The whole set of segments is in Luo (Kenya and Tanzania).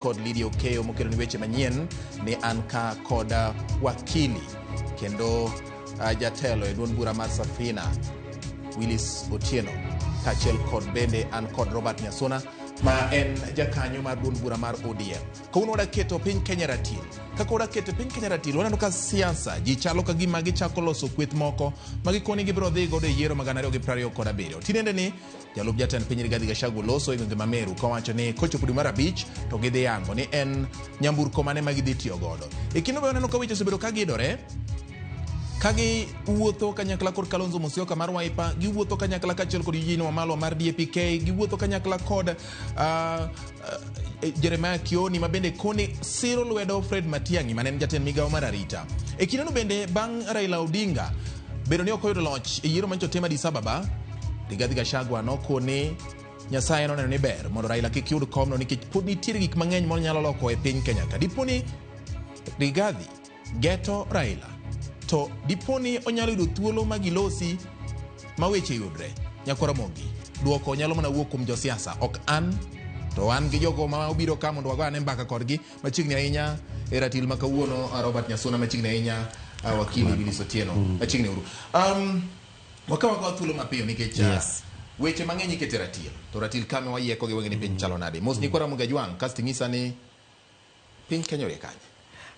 kod Lydia Okeyo mokelo ni weche manyien ni an ka kod wakili kendo jatelo e duond bura mar Safina Willis Otieno kachiel kod bende an kod Robert Nyasuna ma en jakanyo mar duond bura mar ODM. Kawuono wadaketo piny Kenya ratil. Kaka wadaketo piny Kenya ratil, waneno ka siasa ji chalo ka gima gichako loso kweth moko ma gikoni gibiro dhi godo e yiero magana 2027. Tinende ni jalup jatend piny Rigathi Gachagua loso e gwenge ma Meru kowacho ni kochopo dwe mar 5 to gidhi yango ni en nyamburko mane ma gidhi tiyo godo. E kinde waneno ka weche osebedo ka gidore kagi wuotho kanyakla kod Kalonzo Musyoka mar Wiper, giwuotho kanyakla kachiel kod Eugene Wamalwa mar DAP-K, giwuotho kanyakla kod Jeremiah Kioni ma bende koni siro lwedo Fred Matiang'i ma en jatend migawo mar arita. E kindeno bende bang' Raila Odinga bedo ni ok oyudo loch e yiero manyo tema Addis Ababa, Rigathi Gachagua nokone Nyasaye noneno ni ber mondo Raila kik yud komno nikech pod nitiere gik mang'eny monyalo loko e piny Kenya ka. Diponi Rigathi geto Raila to diponi onyalo yudo thuolo magilosi ma weche yudre. Nyakwara Mogi duoko nyalo mana wuok kuom josiasa, ok an to an gi jogo ma obiro ka mondo wagane mbaka kodgi machiegni ahinya e ratil ma kawuono. Robert Nyasuna machiegni ahinya, wakili Willis Otieno machiegni uru. Wakawa thuolo mapiyo nikech weche mang'eny ikete ratil to ratil kame wayieko gi wengine piny chalo nade. Mos Nyakwara Mogi Ajwang' kasti ng'isa ni piny Kenya ore kanye.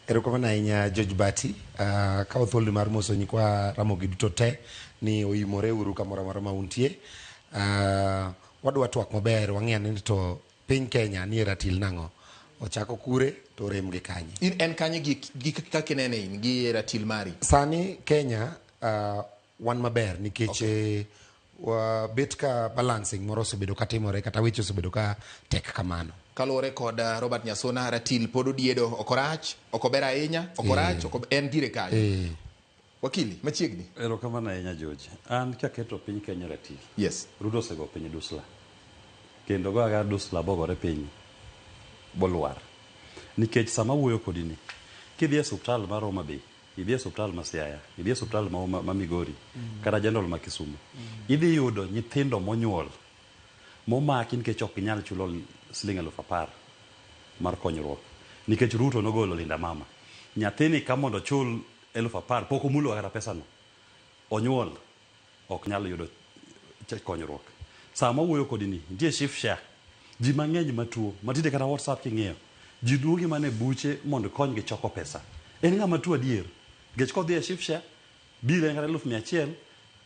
Erokamano ahinya George Bati, ka othuolo mar moso Nyakwara Ramogi duto te ni oimore uru kamoro amora ma untie. Wadwa twak maber wang'eni to piny Kenya ni ratil nang'o, ochako kure to rem gi kanye. In en kanye gi kaka inene in gi ratil mari? Sani Kenya wan maber nikech bet ka balancing moro osebedo ka timore kata weche osebedo ka tek kamano. Kaluwore kod Robert Nyasuna, ratil pod odiedo, okorach, okober ahinya, okorach, en dire kanye. Wakili machiegni. Erokamano ahinya George. An kaketo piny Kenya ratil. Yes. Ruto osego piny dusla. Kendo goaga dusla bogore piny bolwar. Nikech sama wuoyo kodi ni, kidhi e osuptal mar Homa Bay, idhi e osuptal ma Siaya, idhi e osuptal ma Migori, kata General ma Kisumu, idhi yudo nyithindo monyuol momaki nikech ok ginyal chulo siling 10,000 mar konyruok nikech Ruto nogolo Linda Mama. Nyathini ka mondo chul 10,000 pok omulo kata pesano, onyuol ok nyal yudo konyruok. Sama wuoyo kodi ni nitie SHA, ji mang'eny matuo matinde kata WhatsApp king'iyo ji duogi mane buche mondo konygi choko pesa. En ng'ama tuo adier nikech kodhi e SHA bile en kata 100,000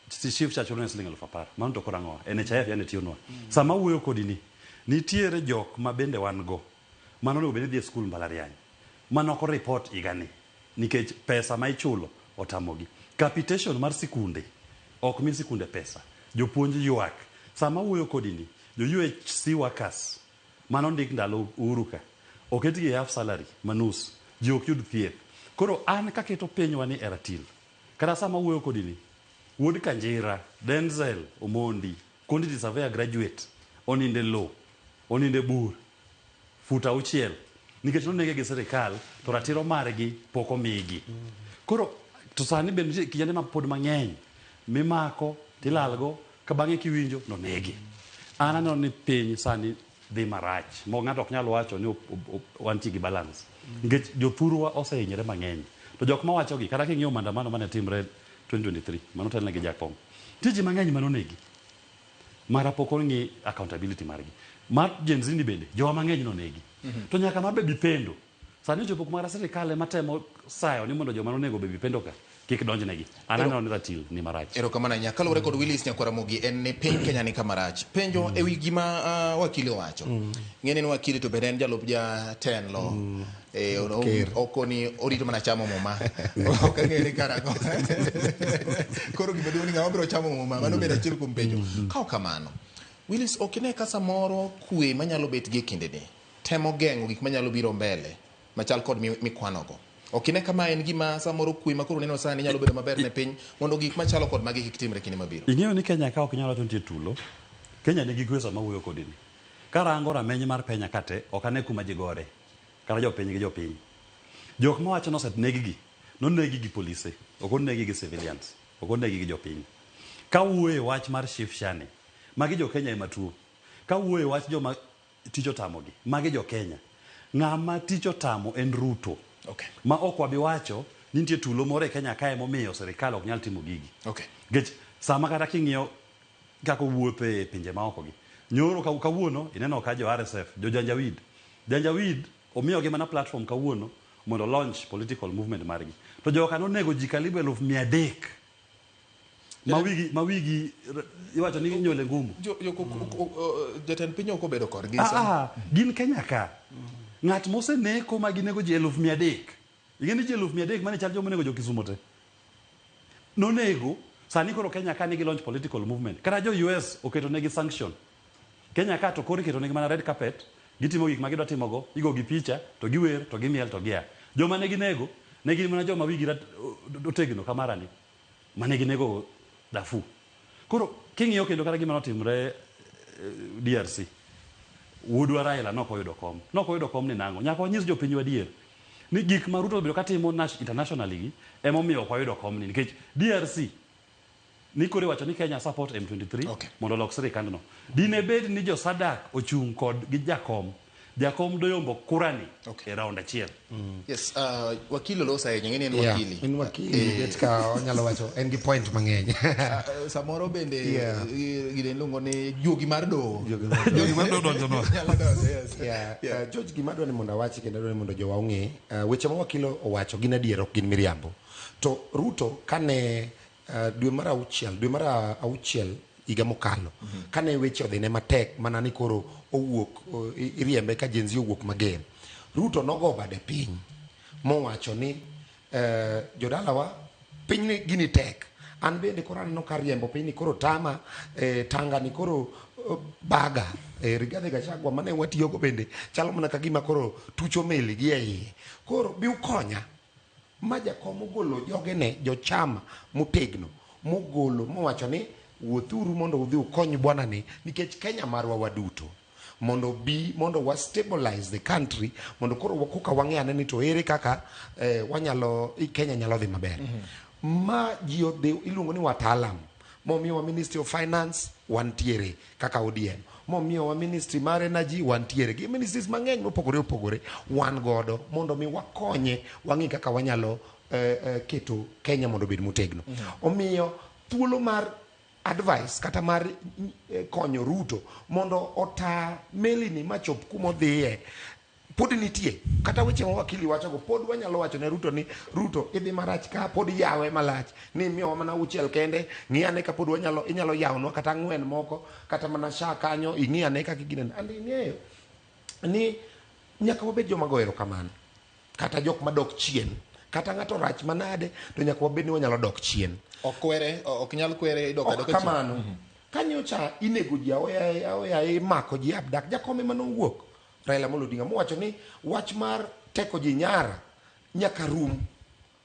SHA chulo siling 10,000 mano to korang'o NHIF yani tiyonwa. Sama wuoyo kodi ni nitiere jok ma bende wan go mano onego bende dhi e skul mbalariany manoko report igani nikech pesa ma ichulo otamogi. Capitation mar sikunde ok mi sikunde pesa, jopuonj ywak. Sama wuoyo kodi ni jo UHC workers mano ndik ndalo Uhuru ka oketgi half salary manus, ji ok yud thieth. Koro an kaketo pinywa ni eratil, kata sama wuoyo kodi ni wuod Kanjira Denzel Omondi quantity surveyor graduate oninde low, oninde bur futa auchiel nikech nonege gi sirikal to ratiro margi pok omigi. Koro to sani bende kijane ma pod mang'eny mimako tilalgo ka bang'e kiwinjo nonegi. An aneno ni piny sani dhi marach mo ng'ato ok nyal wacho ni wanti gi balance nikech jothurwa osehinyore mang'eny. To jok ma wachogi kata king'iyo maandamano mane timre 2023 mano telne gi Jakom, tiji mang'eny manonegi mara pok ong'i accountability margi. Mar Gen Z ni bende jowa mang'eny nonegi. To nyaka mar Baby Pendo sani jopo kumara sirikal matemo sayo ni mondo joma nonego Baby Pendo ka kik donjnegi. Anano ni ratil ni marach. Erokamano ahinya. Kaluwore kod Willis Nyakwara Mogi en ni piny Kenya ni kamarach. Penjo ewi gima wakili owacho. Ng'eni ni wakili to bende en jalup jatelo. Okoni orito mana chamo muma. Ok ang'eni karago. Koro gima duong' ni ng'ama biro chamo muma mano bedo achiel kuom penjo. Ka ok kamano, Willis ok ine ka samoro kwe manyalo bet gi kindeni temo geng'o gik manyalo biro mbele machal kod mikwanogo. Ok ine kama en gima samoro kwe makoro neno sani nyalo bedo maber ne piny mondo gik machalo kod magi kik timre kinde mabiro. Ing'eyo ni Kenya ka ok nyalo nitie tulo, Kenya nigi kwe sama wuoyo kodi ni. Karango rameny mar penya kate ok ane kuma ji gore kata jopiny gi jopiny. Jok mawacho nosenegi gi nonegi gi polise, ok onegi gi civilians, ok onegi gi jopiny. Ka wuoyo wach mar SHA ni magi jo Kenya ema tuo. Ka wuoyo wach joma tich otamogi magi jo Kenya. ng'ama tich otamo en Ruto. Okay. Ma ok wabi wacho ni nitie tulo moro e Kenya kae momiyo sirikal ok nyal timo gigi. Okay. Nikech sama kata king'iyo kaka wuotho e pinje maoko gi. Nyoro kawuono ineno ka jo RSF, jo Janjawid omiyogi mana platform kawuono mondo launch political movement margi. To joka nonego ji karibu 300,000 mawigi iwacho ni nyole ngumu. Jatend piny ok obedo korgi. Gin Kenya ka. Ng'at moseneko ma ginego ji 300,000. Ing'eni ji 300,000 mane chal jomo nego jo Kisumo te. Nonego sani koro Kenya ka nigi launch political movement. Kata jo US oketo negi sanction. Kenya ka to koro keto negi mana red carpet, gitimo gik ma gidwa timogo, igo gi picha, to giwer, to gimiel, to gia. Joma negi nego, negi mana joma wigi otegno kamarani. Mane ginego Darfur. Koro king'iyo kendo kata gima notimre DRC. Wuodwa Raila nokoyudo kom ni nango. Nyaka wanyis jopinywa adier ni gik ma Ruto obedo katimo internationally gi emomiyo ok wayudo kom ni nikech DRC ni kore wacho ni Kenya support M23 mondo lok sirikandno. Dine bed ni jo Sadak ochung' kod gi Jakom doyombo kurani e round achiel. Yes, wakili Losa ng'eni en wakili. En wakili, etka onyalo wacho en gi point mang'eny. Samoro bende giden luongo ni juogi mar doho. Jogi mar doho donjo no. George gima dwani mondo awachi kendo dwani mondo jowa ong'e, weche ma wakilo owacho gin adier ok gin miriambo. To Ruto kane dwe mar auchiel higa mokalo kane weche odhine matek mana ni koro owuok iriembe ka jenzi owuok mager, Ruto nogo bade piny mowacho ni jodalawa piny gini tek, an bende koro aneno ka riembo piny ni koro tama, tanga ni koro baga, Rigathi Gachagua mane watiyogo bende chalo mana ka gima koro tucho meli gi e iye, koro bi ukonya ma jakom ogolo jogene jochama motegno mogolo mowacho ni wuothuru mondo udhi ukony bwana ni nikech Kenya marwa waduto mondo wa stabilize the country mondo koro wakuka wang'ane ni to ere kaka Kenya nyalo dhi maber. Ma ji odhi iluongo ni wataalam momiyo wa Ministry of Finance wantiere kaka ODM, momiyo wa Ministry mar Energy wantiere gi ministries mang'eny mopogore wan godo mondo mi wakonye wang'i kaka wanyalo keto Kenya mondo bed motegno. Omiyo thuolo mar advice kata mar konyo Ruto mondo ota meli ni machop kuma odhiye pod nitie, kata weche ma wakili wacho go pod wanyalo wacho ne Ruto ni Ruto idhi marach ka, pod yawe malach ni miyo mana uchiel kende, ng'iyane ka pod inyalo yawonwa kata 4 moko kata mana sha kanyo, ing'iyane kaka ginen andi ng'eyo ni nyaka wabed joma goero kamano, kata jok madok chien, kata ng'ato rach manade to nyaka wabed ni wanyalo dok chien. Ok nyal kwere dok chien kamano. Kanyocha inego ji aoya imako ji abdak, jakome manowuok Raila Amolo Odinga mowacho ni wach mar teko ji nyara nyaka rum,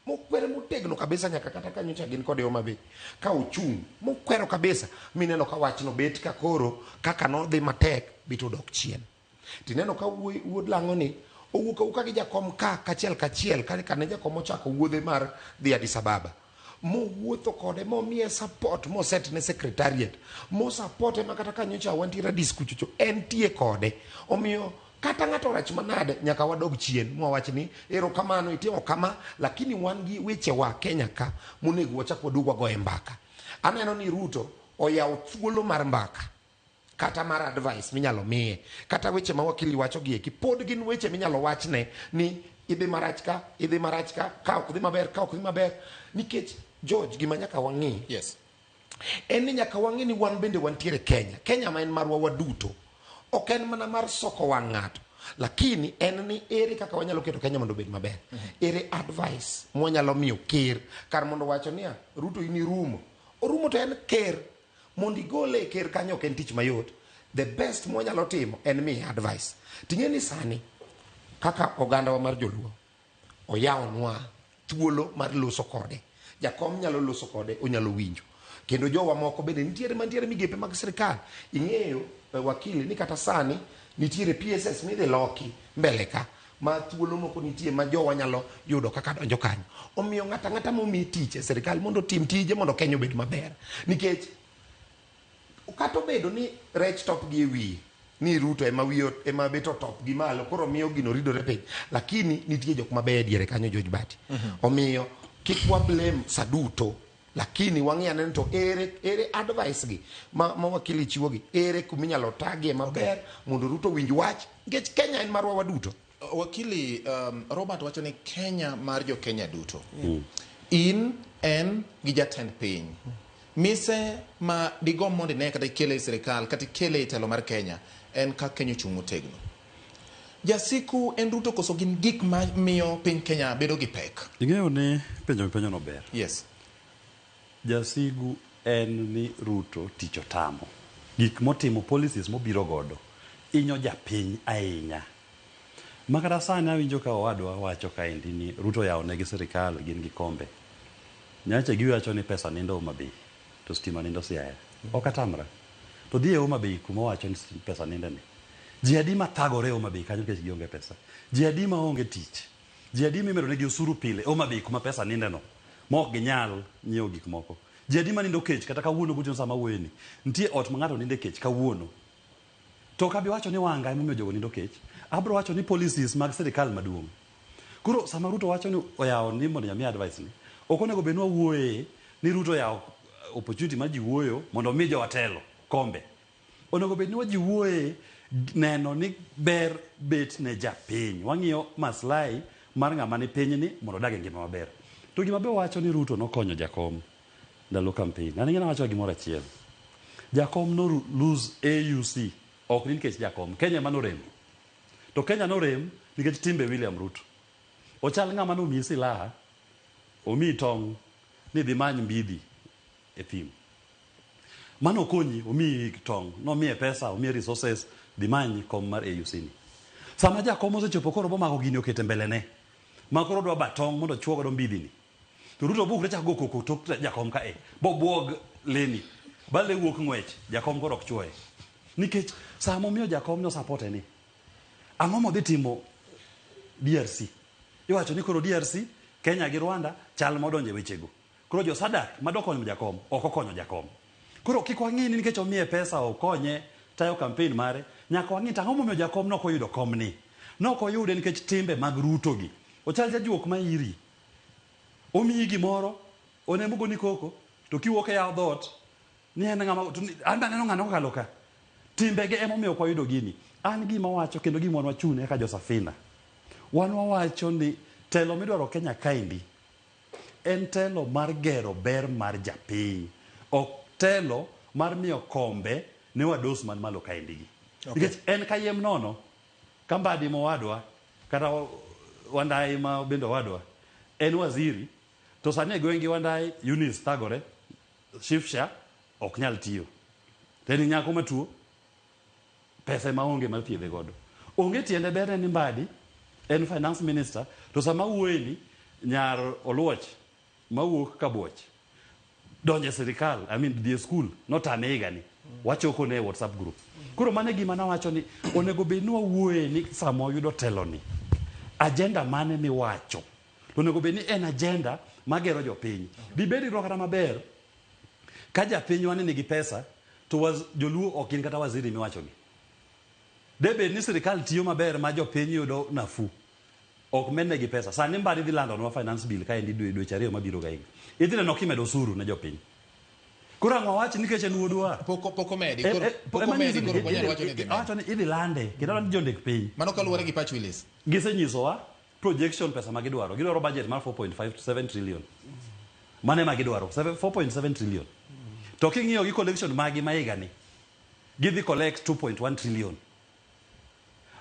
mokwere motegno kabisa, nyaka kata kanyocha gin kode Homa Bay ka ochung' mokwero kabisa, mineno ka wachno bet ka koro kaka nodhi matek bito dok chien. Tineno ka wuod lang'o ni owuok gi jakom kachiel kane jakom ochako wuodhe mar dhi Addis Ababa, mowuotho kode momiye support, moset ne secretariat, mosapote makata kanyocha wantiere diskuchucho entie kode. Omiyo kata ng'ato rach manade nyaka wadog chien mwawach ni erokamano itimo kama, lakini wan gi weche wa Kenya ka monego wachak wadug wagoye mbaka. Aneno ni Ruto oyawo thuolo mar mbaka kata mar advice minyalo miye, kata weche ma wakili wacho gi eki pod gin weche minyalo wachne ni idhi marach ka, ka ok dhi maber, nikech George gima nyaka wang'i en ni nyaka wang'i ni wan bende wantiere Kenya ma en marwa waduto, ok en mana mar soko wang' ng'ato, lakini en ni ere kaka wanyalo keto Kenya mondo bed maber. Ere advice mwanyalo miyo ker kar mondo wacho niya Ruto ini orumo to en ker mondo igole ker kanyo ok en tich mayot. The best mwanyalo timo en miye advice. Ting'eni sani kaka oganda wa mar Joluo oyawonwa thuolo mar loso kode, jakom nyalo loso kode, onyalo winjo, kendo jowa moko bende mantiere migepe mag sirikal. Ing'eyo wakili ni kata sani nitiere PSS midhi loki mbele ka ma thuolo moko nitie ma jowa nyalo yudo kaka donjo kanyo. Omiyo ng'ata momi tich e sirikal mondo tim tije mondo Kenya obed maber, nikech kata obedo ni rech top gi e wiye ni Ruto ema beto top gi malo koro miyo gino ridore piny, lakini nitie jok mabeyo diere kanyo George Bati. Omiyo kik wa blame saduto, lakini wang'ia neno to ere advice gi ma wakili chiwo gi, ere kuminyalo tagie maber mondo Ruto winj wach, nikech Kenya en marwa waduto. Wakili Robert wacho ni Kenya mar jo Kenya duto. In en gi jatend piny. Mise ma digom mondo ne kata ikele sirikal kata ikele telo mar Kenya en ka Kenya chung' motegno. Jasiku en Ruto koso gin gik ma miyo piny Kenya bedo gi pek. Ing'eyo ni penjo no ber. Yes. Jasigu en ni Ruto tich otamo. Gik motimo, policies mobiro godo inyo japiny ahinya. Makata sani awinjo ka owadwa wacho kaendi ni Ruto yawonegi sirikal gin gi kombe. Nyache giwacho ni pesa nindo Homa Bay to stima nindo Siaya. Ok atamra. To dhi e Homa Bay kuma wacho ni pesa nindo ni. Ji adi ma thagore Homa Bay kanyo nikech gionge pesa. Ji adi ma onge tich. Ji adi mimero negi osuru pile Homa Bay kuma pesa ninde no. Mok ginyal nyiewo gik moko. Ji adi ma nindo kech kata kawuono gotieno sama wuoyeni. Nitie ot ma ng'ato ninde kech kawuono. To kabi wacho ni wanga emomiyo jogo nindo kech. Abro wacho ni policies mag sirikal maduong'. Koro sama Ruto wacho ni oyawo ni mondo nyami advice ni, ok onego bed ni wawuoye ni Ruto yawo opportunity ma ji wuoyo mondo mi jowatelo kombe. Onego bed ni waji wuoye neno ni ber bet ne japiny. Wang'iyo maslahi mar ng'ama ni piny ni mondo odag e ngima maber. To gima be wacho ni Ruto nokonyo jakom ndalo campaign. An ing'ena wacho gimoro achiel. Jakom no lose AUC ok ni nikech jakom. Kenya ema norem. To Kenya norem nikech timbe William Ruto. Ochal ng'ama nomiyi silaha, omiyi tong' ni dhi many mbidhi e thim. Mano konyi, omiyi tong', nomiye pesa, omiye resources, dhi many kom mar AUC ni. Sama jakom osechopo koro bomako gini okete mbele ne. Ma koro dwa batong' mondo chuo godo mbidhi ni. To Ruto bukre chak go koko tok jakom ka bobuog leni. Bale wuok ng'wech, jakom koro ok chuoe. Nikech sama omiyo jakom no support ni. Ang'o modhi timo DRC? Iwacho ni koro DRC, Kenya gi Rwanda chal modonje wechego. Koro jo Sadak madokonyo jakom, ok okonyo jakom. Koro kik wang'i ni nikech omiye pesa okonye tayo campaign mare, nyaka wang'i ang'o momiyo jakom nok oyudo kom ni. Nok oyude nikech timbe mag Ruto gi. Ochal jajuok ma iri. Omiyi gimoro, onemo goni koko, to kiwuok e yaw dhot, ni en ng'ama an neno ng'ano kalo ka. Timbege ema omiyo ok wayudo gini. An gima wacho kendo gima wachune ka Josafina. Wan wawacho ni telo midwaro Kenya kaendi en telo mar gero ber mar japiny. Ok telo mar miyo kombe ne wados man malo kaendi gi. Nikech en kayiem nono ka Mbadi mowadwa kata Wandai ma bendo wadwa en waziri to sani e gwenge Wandai Eunice thagore Shifsha ok nyal tiyo. Teni nyako matuo pesa ma onge mar thiedhe godo. Onge tiende ber ni Mbadi en finance minister to sama wuoyeni nyar Oluoch mawuok Kabuoch donje sirikal dhi school notame higani wachoko ne WhatsApp group. Koro mane gima nawacho ni onego bed ni wawuoye ni sama oyudo telo ni agenda mane miwacho to onego bed ni en agenda magero jopiny. Dibedi kata maber ka japiny wane nigi pesa to joluo ok gin kata waziri miwachogi. Debe ni sirikal tiyo maber ma jopiny yudo nafu. Ok menegi pesa. Sani Mbadi dhi lando nwa finance bill ka endi dweche ariyo mabiro ga higa. Idhi neno kimedo osuru ne jopiny. Koro ang'o wach nikech en wuodwa. Poko medi koro wanyalo wacho ni dhi. Wacho ni idhi lande kendo ni jondik piny. Mano kaluwore gi Patch Willis. Gisenyisowa projection pesa ma gidwaro. Gidwaro budget mar 4.5 to 7 trillion. Mane ma gidwaro 4.7 trillion. To king'iyo gi collection magi ma higa ni gidhi collect 2.1 trillion.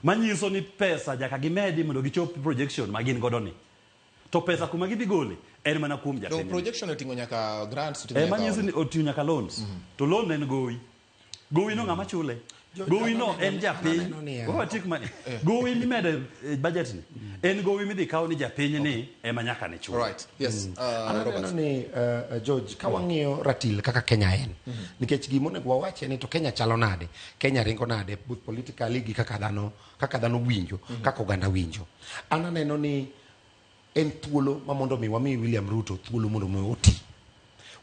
Manyiso ni pesa jaka gimedi mondo gichop projection magin godo ni. To pesa kuma gidhi gole en mana kuom japiny. To projection oting'o nyaka grants oting'o nyaka. Manyiso ni oting'o nyaka loans. To loan en gowi. Gowi no ng'ama chule. Gowi no en japiny. Watik mani. Gowi mimedo budget ni. En gowi midhi kawo ni japiny ni ema nyaka ne chule. Right. Yes. Robert ni George ka wang'iyo ratil kaka Kenya en. Nikech gimonego wawache ni to Kenya chalo nade. Kenya ringo nade both politically gi kaka dhano winjo, kaka oganda winjo. Ananeno ni en thuolo ma mondo mi wami William Ruto thuolo mondo mi oti.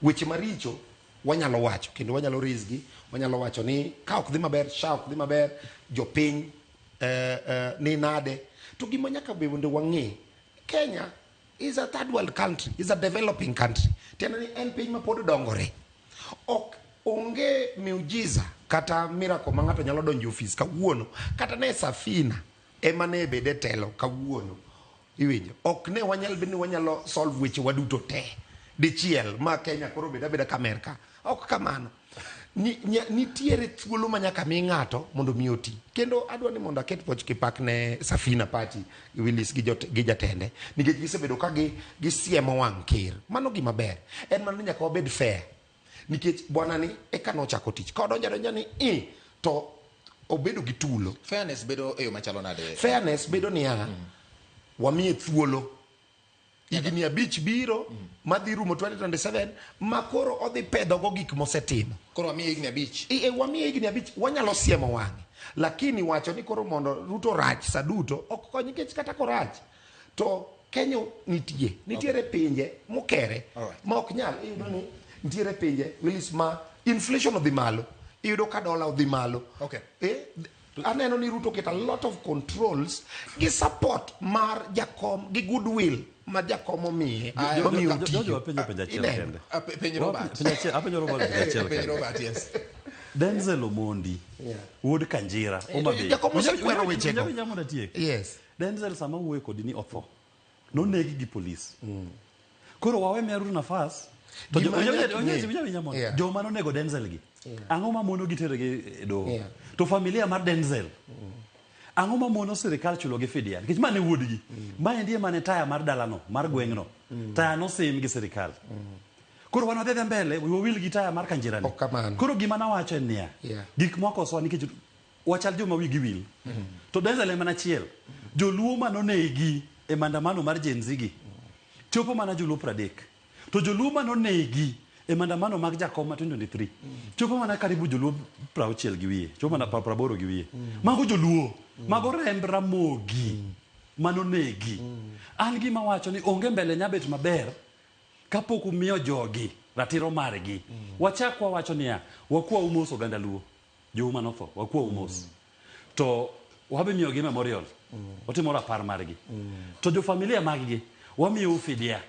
Weche maricho wanyalo wacho kendo wanyalo rizgi, wanyalo wacho ni ka ok dhi maber, sha ok dhi maber, jopiny ni nade. To gima nyaka bende wang'e, Kenya is a third world country, is a developing country. Tena ni en piny ma pod dongore. Ok onge miujiza kata miracle ma ng'ato nyalo donjo ofis kawuono, kata ne safina ema ne bede telo kawuono. Iwinjo, ok ne wanyal bende wanyalo solve weche waduto te dichiel ma Kenya koro beda ka Amerika. Ok kamano. Nitiere thuolo ma nyaka mi ng'ato mondo mi oti. Kendo adwa ni mondo aket poch kipak ne Safina Party Willis gi jatende, nikech gisebedo ka gisiemo wang' ker. Mano gima ber. En man nyaka wabed fair. Nikech bwana ni eka nochako tich. Ka odonja ni to obedo gi tulo. Fairness bedo e yo machalo nade? Fairness bedo niya, wamiye thuolo. Higni 5 biro madhi rumo 2027 ma koro odhi pedho go gik mosetimo. Koro wamiye higni 5. Wamiye higni 5, wanyalo siemo wang'e. Lakini wacho ni koro mondo Ruto rach saduto ok konyi, nikech kata korach to Kenya nitiere pinje mokere ma ok nyal. Iyudo ni nitiere pinje Willis ma inflation odhi malo, iyudo ka dola odhi malo. Aneno ni Ruto get a lot of controls gi support mar jakom gi goodwill ma jakom omiye. Robert, yes. Denzel Omondi, wuod Kanjira, jakom osekwero weche go. Yes. Denzel sama wuoyo kodi ni otho, nonegi gi polis. Koro wawe miya Ruto nafas, to joma nonego Denzel gi, ang'o ma mono gitere gi doho? To familia mar Denzel, ang'o ma mono sirikal chulo gi fidia? Nikech mane wuodgi, ma ndiye mane taya mar dalano, mar gweng'no, taya nosim gi sirikal. Koro wan wadhi mbele, we will gi taya mar Kanjira ni. Koro gima nawacho en niya, gik moko so nikech wachal joma wigi wil. To Denzel ema nachiel, joluo manonegi e mandamano mar Gen Z gi, chopo mana joluo 30. To joluo manonegi e mandamano mag jakom 2023, chopo mana karibu joluo 60 gi wiye, chopo mana 80 gi wiye. Mago joluo, mago remb Ramogi manonegi. An gima wacho ni onge mbele nyabet maber kapok umiyo jogi ratiro margi. Wachakwa wacho niya, wakwa umos oganda luo, jouma notho, wakwa umos. To wabe miyo gi memorial, watimo rapar margi. To jo familia maggi, wamiyo fidia.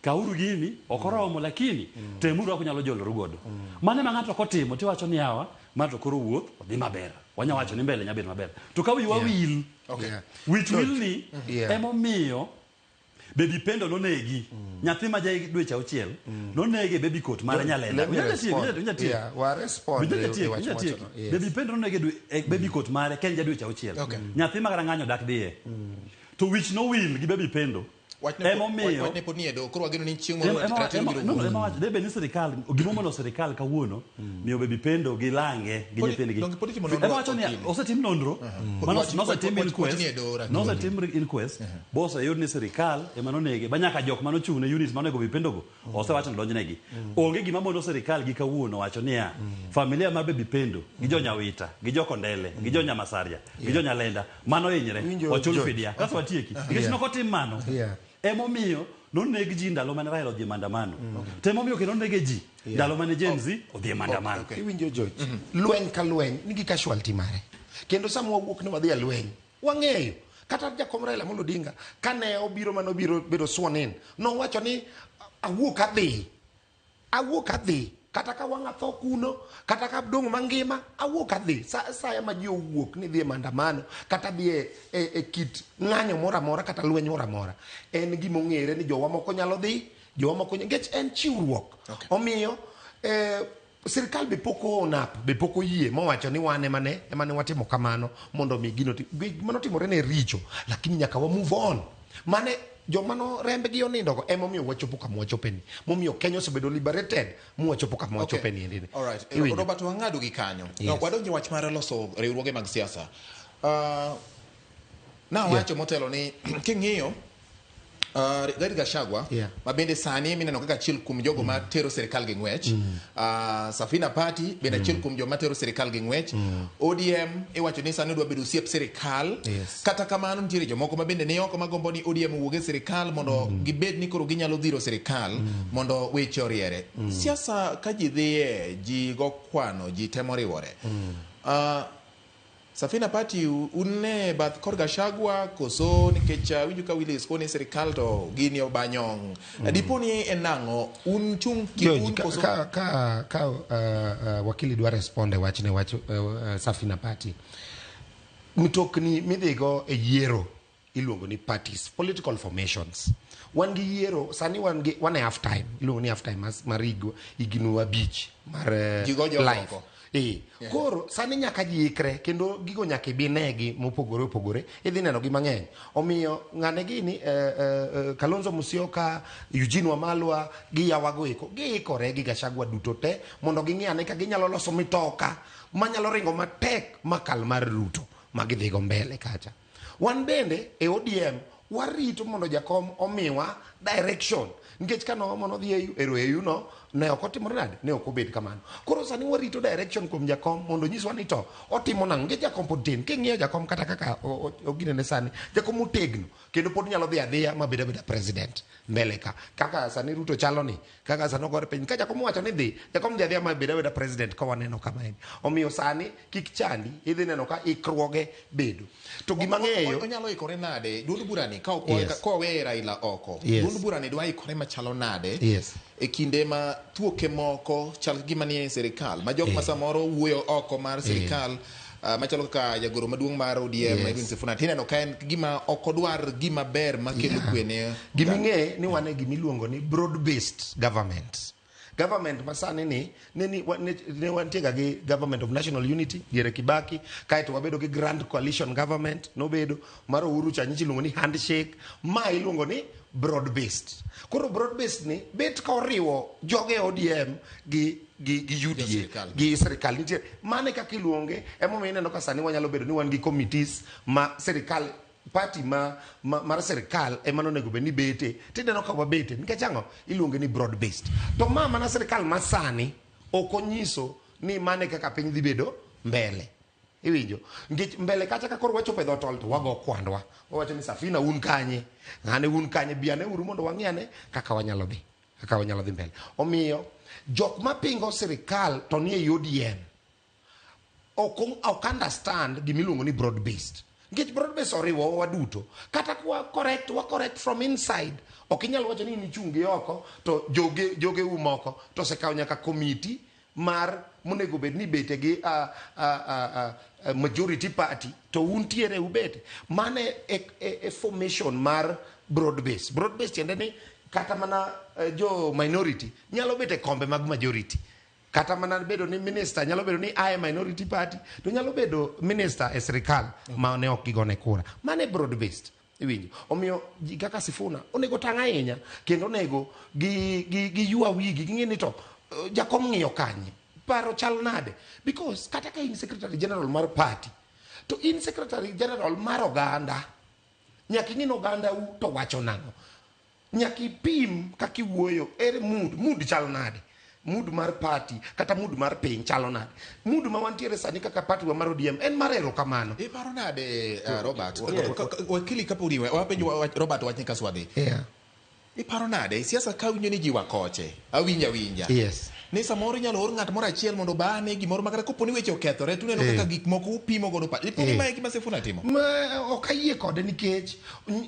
Kauru gini, okoromo lakini, temuru wako nyalo jolo rugodo. Mane mang'ato kotimo, tiwacho ni hawa, mato koro wuoth, odhi maber. Wanya wacho ni mbele nyabet maber. To kawi wa will, which will ni, emo miyo, Baby Pendo nonegi, nyathi ma jai dweche 6, nonegi baby coat mara Nyalenda. Baby Pendo nonegi baby coat mara Kenya dweche 6. Nyathi ma ng'anyo dak diye. To which no will gi Baby Pendo. Emo miyo wachne pod nie do, koro wageno ni chieng' moro ratiro biro wuono. Ema wacho debe ni sirikal, gimomono sirikal kawuono miyo Baby Pendo gi lange gi nyithindgi. Ema wacho ni osetim nonro, nosetim inquest, bosa yud ni sirikal ema nonege, banyaka jok manochung' ne unit manego Baby Pendo go, osewacho ni donjnegi. Onge gima mono sirikal gi kawuono wacho niya, familia mar Baby Pendo gi jo Nyawita, gi jo Kondele, gi jo Nyamasaria, gi jo Nyalenda, mano hinyre, ochul fidia. Kaso watieki. Nikech nokotim mano. Emo miyo noneg ji ndalo mane Raila odhi mandamano. To emo miyo kendo nonege ji ndalo mane Gen Z odhi mandamano. Iwinjo George, lweny ka lweny nigi casualty mare. Kendo sama wawuok ni wadhi lweny, wang'eyo kata jakom Raila Amolo Odinga kane obiro manobiro bedo sworn in, nowacho ni awuok adhi. Kata ka wang'a tho kuno, kata ka dong' mangima, awuok adhi. Saya ma ji owuok ni dhi mandamano, kata dhi e kit ng'anyo mora kata lweny mora. En gima ong'ere ni jowa moko nyalo dhi, jowa moko nikech en chiwruok. Omiyo sirikal be poko onap, be poko yie mowacho ni wan emane watimo kamano mondo mi gino timore ne richo, lakini nyaka wa move on. Mane joma no rembe gi onindogo emo miyo wachopo kama wachopeni. Momiyo Kenya osebedo liberated mu wachopo kama wachopeni ndini. All right. Robert wang'ado gi kanyo. Wadonje wach mar loso riwruoge mag siasa. Na wacho motelo ni king'iyo Rigathi Gachagua ma bende sani mineno kaka achiel kuom jogo ma tero sirikal gi ng'wech. Safina Party bende achiel kuom joma tero sirikal gi ng'wech. ODM iwacho ni sani dwa bedo osiep sirikal. Kata kamano nitiere jomoko ma bende ne oko magombo ni ODM owuog e sirikal mondo gibed ni koro ginyalo dhiro sirikal mondo weche oriere. Siasa ka ji dhiye, ji go kwano, ji temo riwore. Safina Party unne bath kor Gachagua koso nikech winjo ka Willis kone sirikal to gini obanyong. Diponi enang'o un chung ki un koso wakili dwa responde wachne Safina Party. Mtokni midhigo e yiero iluongo ni parties, political formations. Wan gi yiero sani wan e half time, iluongo ni half time mar iginu abich mar life. Koro sani nyaka jikre kendo gigo nyaka binegi mopogore opogore idhi neno gi mang'eny. Omiyo ng'ane gini Kalonzo Musyoka, Eugene Wamalwa gi yawago eko giikore gi Gachagua duto te mondo ging'ane ka ginyalo loso mitoka manyalo ringo matek makal mar Ruto magidhigo mbele kacha. Wan bende e ODM warito mondo jakom omiwa direction nikech kano mono dhi e roeyu no ne ok otimore nade, ne ok obed kamano. Koro sani warito direction kuom jakom mondo nyiswa ni to otimo nang'o. Nikech jakom pod tin, king'iyo jakom kata kaka oginene sani, jakom otegno kendo pod nyalo dhi adhiya mabed abeda president mbele ka. Kaka sani Ruto chalo ni, kaka sani ogore piny, ka jakom wacho ni dhi, jakom dhi adhiya mabed abeda president ka waneno kama en. Omiyo sani kik chandi, idhi neno ka ikruoge bedo. To gima ng'eyo onyalo ikore nade duond burani ka owe Raila oko. Duond burani dwa ikore machalo nade e kinde ma thuoke moko chal gima nie sirikal ma jok ma samoro wuoyo oko mar sirikal machalo kaka jagoro maduong' mar ODM Edwin Sifuna tineno ka en gima ok odwar gima ber makelo kwene. Giming'e ni wane gimiluongo ni broad based government masani ni ne wantiega gi government of national unity diere Kibaki, kaeto wabedo gi grand coalition government nobedo mar Uhuru Chanyichi iluongo ni handshake, ma iluongo ni broad based. Koro broad based ni bet ka oriwo joge ODM gi UDA gi sirikal nitie mane kaka iluonge emo ineno ka sani wanyalo bedo ni wan gi committees ma sirikal party mar sirikal ema nonego be ni bete tideno ka wabete nikech ang'o iluonge ni broad based. To mana sirikal masani ok onyiso ni mane kaka piny dhi bedo mbele. Iwinjo nikech mbele kacha ka koro wachopo e dhotol to wago kwandwa wawacho ni Safina un kanye, ng'ane un kanye, biane uru mondo wang'iyane kaka wanyalo dhi mbele. Omiyo jok mapingo sirikal to nie ODM ok understand gimiluongo ni broad based. Nikech broad based oriwo waduto kata wa correct from inside. Ok inyalo wacho ni nichungi oko to joge umoko to sekaw nyaka committee mar monego bed ni bete gi majority party to untiere ubete. Mane e formation mar broad base. Broad base tiende ni kata mana jo minority nyalo bete kombe mag majority. Kata mana bedo ni minister nyalo bedo ni aye minority party to nyalo bedo minister e sirikal ma ne ok gigone kura. Mane broad based. Iwinjo. Omiyo kaka Sifuna onego tang' ahinya kendo onego gi yua wigi ging'eni to jakom ng'iyo kanye paro chal nade, because kata ka in secretary general mar party to in secretary general mar oganda nyaka ing'in oganda u to wacho nang'o, nyaka ipim kaka iwuoyo ere mood chal nade, mood mar party kata mood mar piny chalo nade. Mood ma wantiere sani kaka party wa mar ODM en mar ero kamano. Paro nade Robert wakili kapodi wapenjo Robert wachni kaswadhi iparo nade siasa ka winjo ni jiwa koche awinja yes ni samoro nyalo or ng'at moro achiel mondo bane gimoro makata koponi weche okethore tuneno kaka gik moko upimo godo pa iponi mae gima Sifuna timo ma ok ayie kode nikech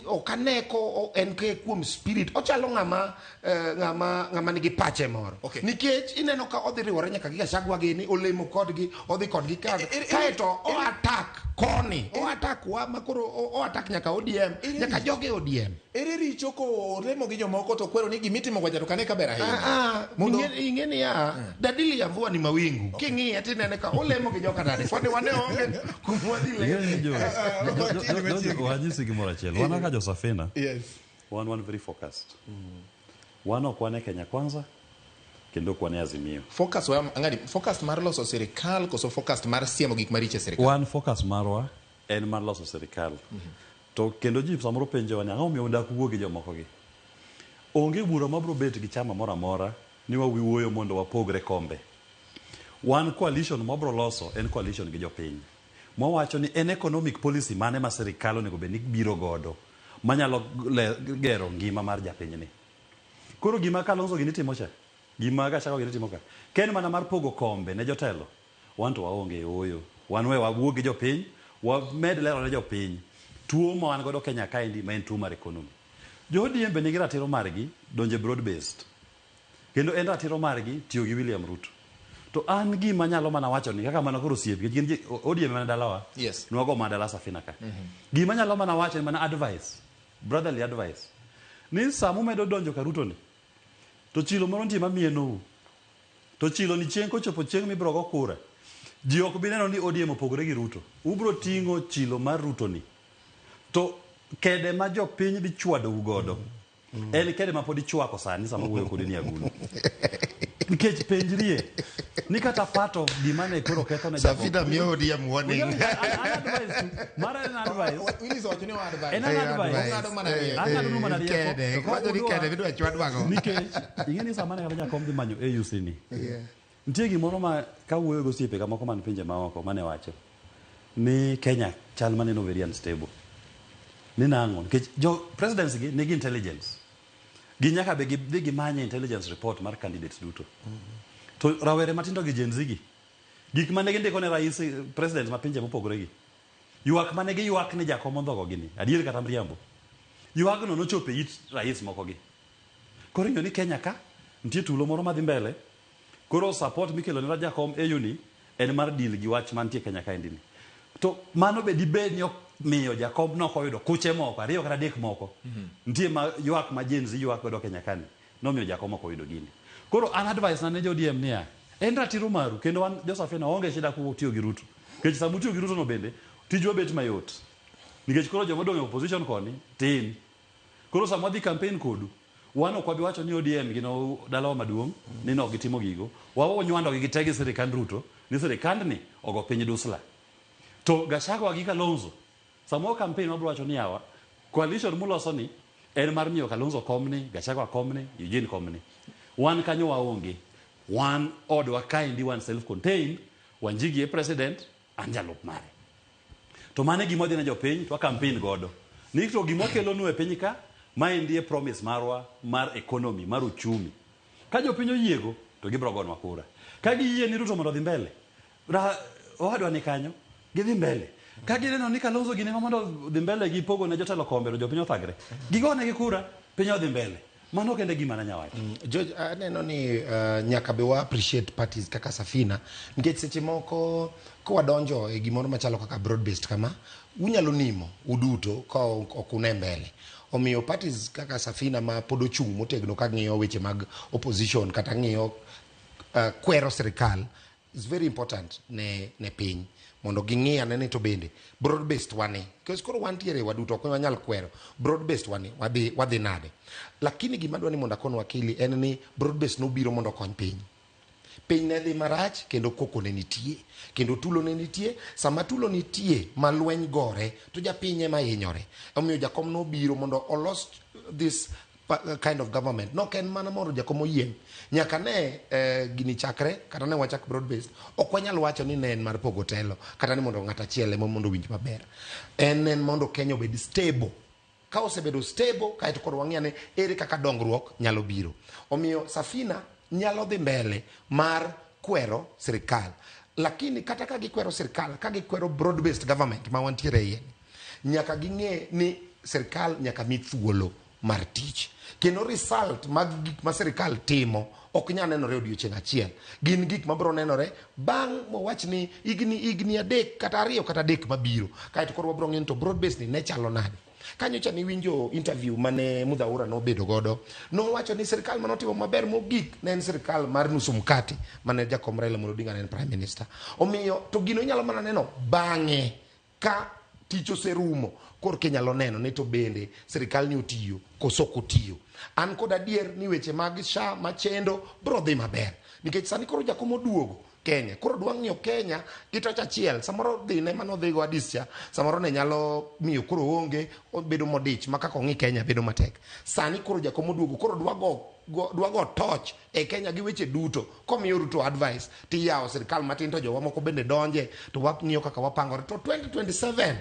ok aneko en ke kuom spirit ochalo ng'ama nigi pache moro nikech ineno ka odhi riwore nyaka gi Gachagua gini olemo kodgi odhi kodgi kaeto o attack koni o attack wa makoro o attack nyaka ODM nyaka joge ODM ere richo ko olemo gi jomoko to kwero ni gimitimo kwa jato kane kabera hiyo ingeni ya dadili ya mvua ni mawingu kingi ati nene ka olemo gi joka dade kwani wane onge kumwadhi le wajisi gimora chelo wana ka Safina one very focused wana kwa Kenya Kwanza kendo kwa Azimio focus mar loso serikal koso focus mar siemo gik mariche serikal one focus marwa en mar loso serikal to kendo ji samoro penjo ni ang'o miyo dak wuo gi jomoko gi. Onge bura mabro bet gi chama moro amora ni wawiwuoyo mondo wapogre kombe. Wan coalition mabro loso en coalition gi jopiny. Mwawacho ni en economic policy mane ma sirikal onego bed ni biro godo manyalo gero ngima mar japinyni. Koro gima Kalonzo gini timo cha, gima Gachagua gini timo ka, ken mana mar pogo kombe ne jotelo. Wan to waonge oyo. Wan we wawuo gi jopiny, wamed lero ne jopiny. Tuo ma wan godo Kenya kaendi ma en tuo mar economy. Jo ODM be nigi ratiro margi donje broad based. Kendo en ratiro margi tiyo gi William Ruto. To an gima nyalo mana wacho ni kaka mana koro siep gin ODM mana dalawa. Yes. Nwago madala Safina ka. Gima nyalo mana wacho ni mana advice, brotherly advice. Ni samu medo donjo ka Ruto ni. To chilo moro ntie mamieno. To chilo ni chieng' kochopo chieng' mibro go kura. Ji ok bi neno ni ODM opogore gi Ruto. Ubro tingo chilo mar Ruto ni. To kede ma jopiny dhi chwado ugodo. En kede ma pod ichwako sani sama wuoyo kodi ni agulu. Nikech penjrie ni kata pato gima ne koro ketho ne Safina miyo ODM warning. Mara en advice. Willis wacho ni advice. En advice. Ang'ado nu mana rieko. Kede, kwacho ni kede vidwa chwadwago. Nikech ing'eni sama ne kata jakom dhi manyo AUC ni. Nitie gimoro ma kawuoyo gosiepe ka moko man pinje maoko mane wacho ni Kenya chal maneno very unstable. Ni nang'o nikech jo presidency gi nigi intelligence. Gi nyaka be gi manye intelligence report mar candidates duto. To rawere matindo gi Gen Z gi. Gik mane gindiko ne rais president ma pinje mopogore gi. Yuak mane gi yuak ni jakom ndhogo gini. Adier kata mriambo. Yuak no nochope it rais moko gi. Koro ni Kenya ka nitie tulo moro madhi mbele. Koro support mikelo ne jakom ni en mar deal gi wach mantie Kenya ka endini. To mano be dibed ni miyo jakom no koyudo kuche moko ariyo kata adek moko. Nitie ma yuak ma Gen Z yuak godo Kenya kani. No miyo jakom ok oyudo gini. Koro an advice na ne jo ODM niya. En ratiro maru kendo wan Josephine onge shida ku tiyo gi Ruto. Nikech sama tiyo gi Ruto no bende tijwa bet mayot. Nikech koro joma dong' e opposition koni tin. Koro sama dhi campaign kodu wan ok wabi wacho ni ODM gino dalawa maduong' ni no gitimo gigo. Wawo nywando gi tegi sirikand Ruto ni sirikand ni ogo piny dusla. To Gachagua gi Kalonzo samo campaign wabro wacho ni yawa coalition muloso ni en mar miyo Kalonzo komni, Gachagua komni, Eugene komni. Wan kanyo waonge. Wan odwa kaendi wan self contained, Wanjigi e president, anjalup mare. To mane gimo dhi ne jopiny to campaign godo. Ni to gimo kelo nu e piny ka maendi e promise marwa mar economy, mar uchumi. Ka jopiny oyiego to gibro gonwa kura. Ka giyie ni Ruto mondo dhi mbele. Owadwa ni kanyo gidhi mbele. Ka gineno ni Kalonzo gine mondo dhi mbele gi pogo ne jotelo kombe to jopiny othagre. Gigone gi kura piny odhi mbele. Mano kende gima na nyawacho. George, aneno ni nyaka be wa appreciate parties kaka Safina. Nikech seche moko kwa donjo e gimoro machalo kaka broad based kama unyalo nimo uduto ka okune mbele. Omiyo parties kaka Safina ma pod ochung' motegno ka ng'iyo weche mag opposition kata ng'iyo kwero sirikal is very important ne piny mondo ging'i anene to bende broad based wani because koro wantiere waduto ok wanyal kwero broad based wani wadhi nade. Lakini gima dwani mondo akon wakili en ni broad based nobiro mondo kony piny ne dhi marach kendo koko ne nitie kendo tulo ne nitie sama tulo nitie malweny gore to japinye ma hinyore. Omiyo jakom nobiro mondo olos this kind of government. No ken mana moro jakom oyien nyaka ne gini chakre kata ne wachak broad based ok wanyal wacho ni ne en mar pogo telo kata ni mondo ng'ata chiele mondo winj maber. En mondo Kenya obed stable. Ka osebedo stable kaeto koro wang'iyane ere kaka dongruok nyalo biro. Omiyo Safina nyalo dhi mbele mar kwero sirikal. Lakini kata ka gikwero sirikal, ka gikwero broad based government ma wantiere iye, nyaka ging'e ni sirikal nyaka mi thuolo mar tich. Kendo result mag gik ma sirikal timo ok nyal nenore odiochieng' achiel. Gin gik mabro nenore bang' mowach ni igni adek kata ariyo kata adek mabiro. Kaeto koro wabro ng'en to broad based ni ne chalo nade. Kanyo cha ni winjo interview mane Mudhaura nobedo godo. No wacho ni sirikal manotimo maber mogik ne en sirikal mar nusu mkati mane jakom Raila Amolo Odinga ne en prime minister. Omiyo to gino nyalo mana neno bang'e ka tich oserumo kor kenyalo neno ne to bende sirikal ni otiyo koso kotiyo. An kod adier ni weche mag SHA machendo bro dhi maber. Nikech sani koro jakom oduogo Kenya. Koro dwa ng'iyo Kenya gi tocha achiel. Samoro dhine manodhigo Adischa, samoro ne nyalo miyo koro onge, bedo modich ma kaka ong'i Kenya bedo matek. Sani koro jakom oduogo, koro dwa go toch e Kenya gi weche duto. Komiyo Ruto advice, tiyawo sirkal matin to jowa moko bende donje, to wang'iyo kaka wapangore. To 2027,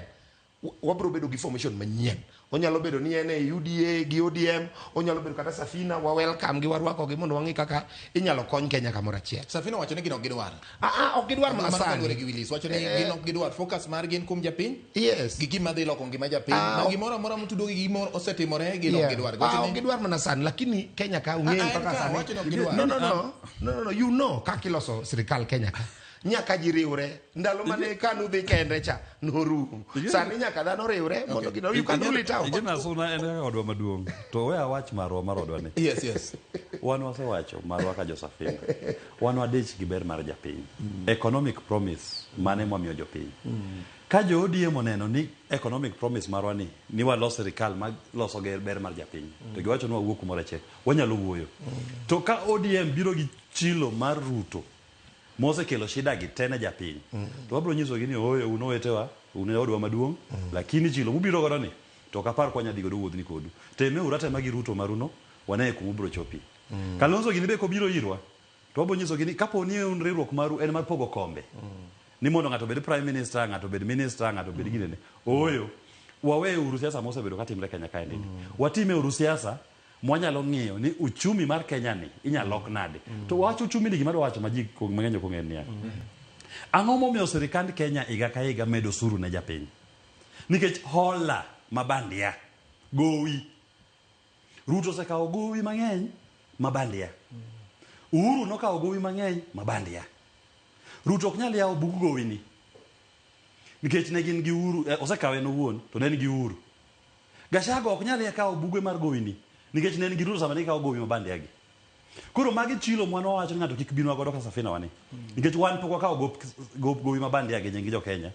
wabro bedo gi formation manyien. Onyalo bedo ni en e UDA gi ODM, onyalo bedo kata Safina, wa welcome gi warwako gi mondo wang'i kaka inyalo kony Kenya kamoro achiel. Safina wacho ni gino ok gidwar. Ok gidwar mana sani. Gi Willis wacho ni gino ok gidwar. Focus mar gin kuom japiny. Yes. Gi gima dhi loko ngima japiny. Ma gimoro amora motudo gi gimoro osetimore gino ok gidwar. Ok gidwar mana sani, lakini Kenya ka ung'eyo kaka sani. No, you know kaka iloso sirkal Kenya ka. Nyaka ji riwre. Ndalo mane KANU dhi kendre cha norumo. Sani nyaka dhano riwre mondo gino you can rule it out. Ijina suna en odwa maduong'. To we awach marwa mar odwa ni. Yes. Wan wasewacho marwa ka Josafina. Wan wadich gi ber mar japiny. Economic promise mane mwamiyo jopiny. Ka jo ODM oneno ni economic promise marwa ni waloso sirkal ma loso ber mar japiny. To giwacho ni wawuok kumoro achiel. Wanyalo wuoyo. To ka ODM biro gi chilo mar Ruto mose kelo shida gi tene japiny. To wabro nyiso gi ni oyo uno wetewa, uno odwa maduong', lakini chilo mubiro godo ni to kapar kwa nyadhi godo wuodhni kodu. Teme urate magi Ruto maruno, wane ku ubro chopi. Kalonzo gini be ko biro irwa. To wabro nyiso gi ni kapo ni un riwruok maru en mar pogo kombe. Ni mondo ng'ato bed prime minister, ng'ato bed minister, ng'ato bed ginene. Oyo wawe uru siasa mose bedo katimre Kenya kae nini. Watime uru siasa mwanyalo ng'iyo ni uchumi mar Kenya ni inyalok nade. To wacho uchumi ni gima wacho maji mang'eny ok ong'en niya. Ang'o momiyo sirikand Kenya higa ka higa medo osuru ne japiny? Nikech hola mabandia gowi. Ruto osekawo gowi mang'eny mabandia. Uhuru nokawo gowi mang'eny mabandia. Ruto ok nyal yawo bug gowi ni. Nikech ne gin gi Uhuru, osekawe no wuon to ne gi Uhuru. Gachagua ok nyal yawo buge mar gowi ni. Nikech ne gi Ruto sama ne kawo gowi mabandia gi. Koro magi chilo mwana wacho ng'ato kik binwa godo ka Safina wani. Nikech wan pok wakawo gowi mabandia gi nyingi jo Kenya.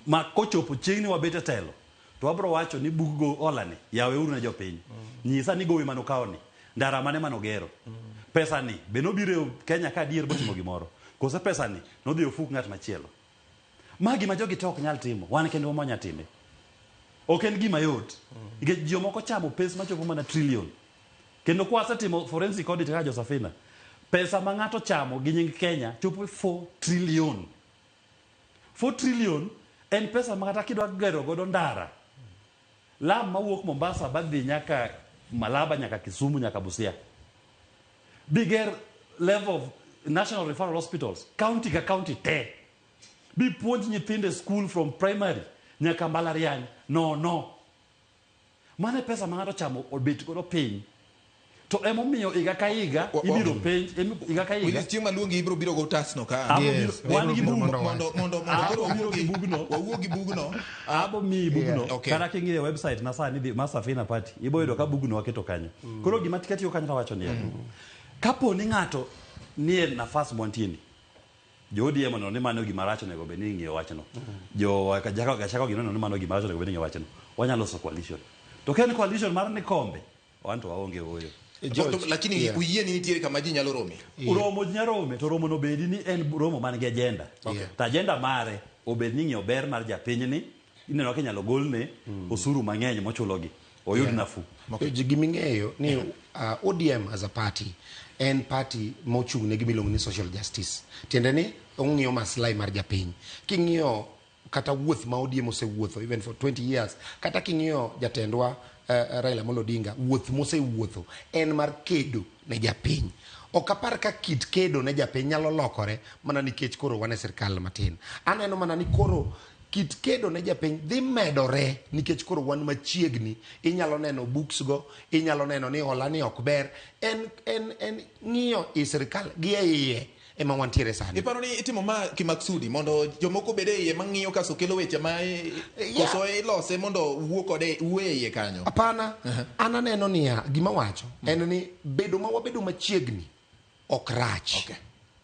Ma kochopo chiegni wabete telo. To wabro wacho ni bug go hola ni yawe uru ne jopiny. Nyisa ni gowi manokawo ni. Ndara mane manogero. Pesa ni be nobiro Kenya ka dier botimo gimoro. Kose pesa ni nodhi ofuk ng'at machielo. Magi ma jogi tok nyal timo. Wan kendo wamanya time. Ok en gima yot. Nikech jomoko chamo pesa machopo mana trillion. Kendo kwa asetimo forensic audit ka Josafina. Pesa ma ng'ato chamo gi nying Kenya chopo 4 trillion. 4 trillion en pesa ma kata kidwa gero godo ndara. Lam mawuok Mombasa badhi nyaka Malaba nyaka Kisumu nyaka Busia. Bigger level of national referral hospitals. County ka county te. Bi puonj nyithinde school from primary nyaka mbalariany. No. Mane pesa ma ng'ato chamo obet godo piny. To emomiyo higa ka higa ibiro penj higa ka higa. Willis chieng' maluongi ibiro biro go tasno ka. Wan gi bug mondo koro wawuog gi bugno. Abo mi bugno. Kata king'iyo website na sani ma Safina Party ibo yudo ka bugno waketo kanyo. Koro gima tikati yo kanyo wacho ni. Kapo ni ng'ato nie nafas montieni. Jo ODM no ni mano gima racho nego be ni ng'iyo wachno. Jo Gachagua gino ni mano gima racho nego be ni ng'iyo wachno. Wanyalo so coalition. To ken coalition mar ni kombe. Wanto waonge oyo. Lakini uyie ni nitiere kama ji nyalo romi. Uromo nyarome to romo no bedi ni en romo man gi agenda. Ta agenda mare obed ni ng'iyo ber mar japiny ni ineno ka nyalo golne osuru mang'eny mochulogi. Oyud nafu. Giming'eyo ni ODM as a party en party mochung' ne gimiluongo ni social justice. Tiende ni ong'iyo maslahi mar japiny. King'iyo kata wuoth ma ODM osewuotho even for 20 years, kata king'iyo jatendwa Raila Amolo Odinga wuoth mosewuotho en mar kedo ne japiny. Ok apar ka kit kedo ne japiny nyalo lokore mana nikech koro wan e sirkal matin. Aneno mana ni koro kit kedo ne japiny dhi medore nikech koro wan machiegni. Inyalo neno books go, inyalo neno ni hola ni ok ber. En ng'iyo i sirkal gi iye ema wantiere sani. Iparo ni itimo ma kimaksudi mondo jomoko bede iye mang'iyo kaso kelo weche ma koso ilose mondo wuok kode uwe iye kanyo. Apana, ana neno niya gima wacho en ni bedo ma wabedo machiegni ok rach. Okay.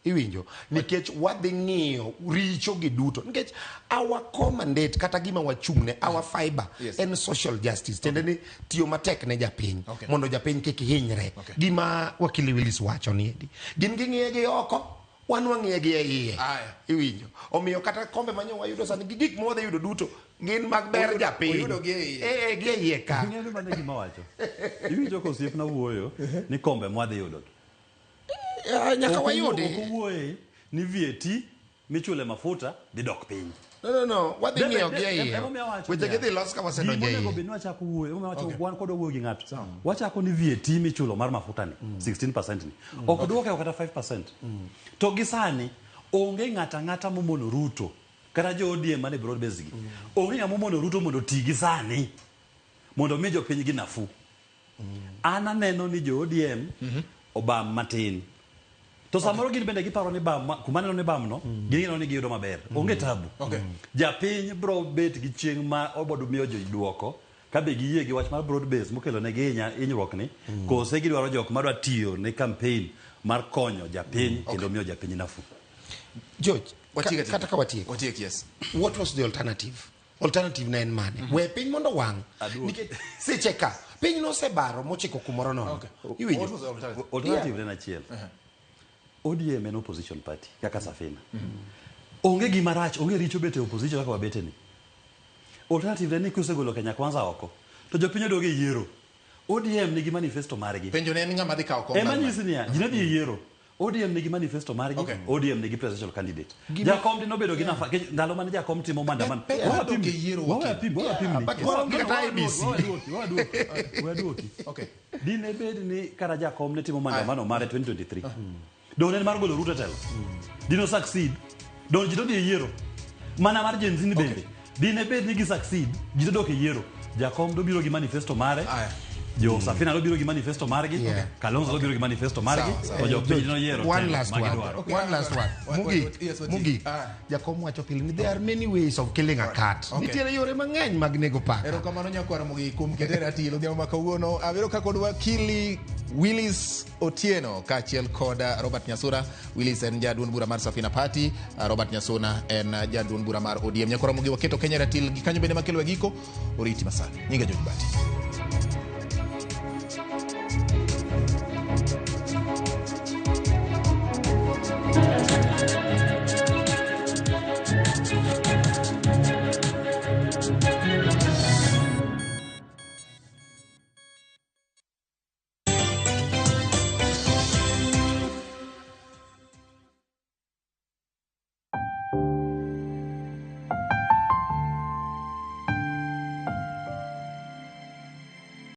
Iwinjo nikech wadhi ng'iyo richo gi duto nikech our mandate kata gima wachung'ne our fiber en social justice. Tende ni tiyo matek ne japiny mondo japiny kik hinyre. Gima wakili Willis wacho ni gin ging'iye gi oko wan wang'iye gi e iye Aya. iwinjo omiyo kata kombe manyo wayudo sani gi gik mwadhi yudo duto gin mag ber japiny Oyudo gi e iye. gi e iye ka Ing'eyo mane gima wacho. Iwinjo ka osiepna wuoyo ni kombe mwadhi yudo. nyaka wayudi Ok owuoye ni VAT michule mafuta dhi dok piny. no wadhi ng'iyo gi e iye Emomiyo awacho weche gi dhi los ka wasedonjo e Gimonego iye bed ni wachako wuoyo, emomiyo wacho wan kod wuoyo gi ng'ato. Wachako ni VAT michulo mar mafuta ni 16% ni. Ok duoke kata 5%. To gi sani onge ng'ata momono Ruto kata jo ODM mane broad base gi. Onge ng'ama momono Ruto mondo ti gi sani mondo mi jopiny gi nafu. An aneno ni jo ODM obam matin. To samoro gin bende giparo ni bam kuma neno ni bam no gineno ni giyudo maber. Onge tabu. Japiny bro bet gi chieng' ma obodo miyo jo duoko ka be giyie gi wach mar broad base mokelo ne gi hinyruok ni kose gidwaro jok madwa tiyo ne campaign mar konyo japiny kendo miyo japiny nafu. George kata ka watieko Yes. what was the alternative ne en mane we piny mondo wang' nikech seche ka piny nosebaro mochiko kumoro nono iwinjo What was the alternative? Alternative en achiel. ODM en opposition party kaka Safina. Onge gima rach, onge richo bete opposition kaka wabete ni. Alternative en ni kusegolo Kenya Kwanza oko. To jopiny odoge yiero. ODM nigi manifesto margi. Penjo ne en ng'ama dhi kawo kom. Ema nyisi niya, ji nadhi yiero. ODM nigi manifesto margi, ODM nigi presidential candidate. Jakom dino bedo gi nafa, ndalo mane jakom timo maandamano. Waduoke yiero. Wapim. Waduoki. Okay. Dine bed ni kara jakom ne timo maandamano mare 2023. Don en mar golo Ruto telo. Dino succeed. Don ji to dhi yiero. Mana mar Gen Z ni bende. Dine bed ni gi succeed, ji to dok e yiero. Jakom do biro gi manifesto mare. Jo Safina do biro gi manifesto margi, Kalonzo do biro gi manifesto margi, to jo piny no yiero. One last one. Mugi. Jakom wacho pile ni there are many ways of killing a cat. Nitiere yore mang'eny mag nego paka. Erokamano nyakwara Mugi kuom kete ratiro odhiambo ma kawuono. Abiro ka kod wakili Willis Otieno kaachiel kod Robert Nyasura. Willis en jaduond bura mar Safina Party, Robert Nyasuna en jaduond bura mar ODM. Nyakwara Mugi waketo Kenya ratil gi kanyo bende makelo giko. Oriti masani. Nyinga George Bati.